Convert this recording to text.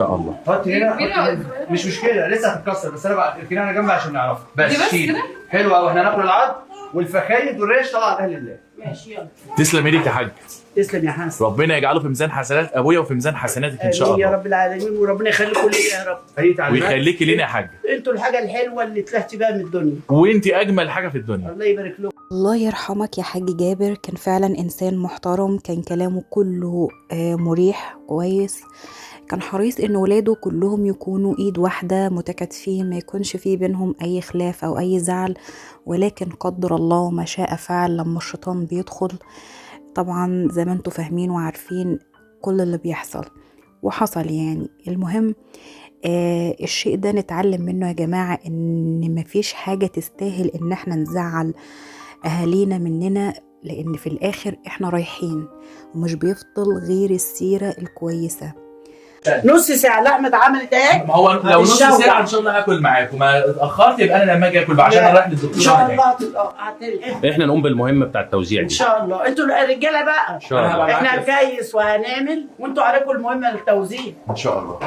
شاء الله. حط هنا مش مشكله لسه هتتكسر، بس انا بقى اركنها جنبي عشان نعرفها. بس شيل حلو قوي. احنا هناكل العظم والفخايد والريش طبعا لاهل الله. ماشي يلا. تسلم ايدك يا حاج. تسلم يا حسن. ربنا يجعله في ميزان حسنات ابويا وفي ميزان حسناتك ان شاء آمين الله يا رب العالمين، وربنا يخليكم لي يا رب. اي تعليمات ويخليكي لينا يا حاج. انتوا الحاجه الحلوه اللي طلعتي بيها من الدنيا. وانت اجمل حاجه في الدنيا. الله يبارك لكم. الله يرحمك يا حاج جابر، كان فعلا إنسان محترم، كان كلامه كله مريح كويس، كان حريص إن ولاده كلهم يكونوا إيد واحدة متكاتفين، ما يكونش فيه بينهم أي خلاف أو أي زعل، ولكن قدر الله ما شاء فعل لما الشيطان بيدخل. طبعا زي ما انتوا فاهمين وعارفين كل اللي بيحصل وحصل يعني. المهم الشيء ده نتعلم منه يا جماعة، إن مفيش حاجة تستاهل إن احنا نزعل أهالينا مننا، لأن في الآخر احنا رايحين ومش بيفضل غير السيرة الكويسة. نص ساعه لحمه اتعملت اهي. ما هو لو نص ساعه ان شاء الله هاكل معاكم، ما اتاخرت يبقى انا لما اجي اكل بقى عشان انا رايح للدكتور. ان شاء الله هتلقى. احنا نقوم بالمهمه بتاع التوزيع ان دي شاء الله. انتوا الرجاله بقى ان شاء الله. احنا هنكيس وهنعمل، وانتوا عليكم المهمه التوزيع ان شاء الله.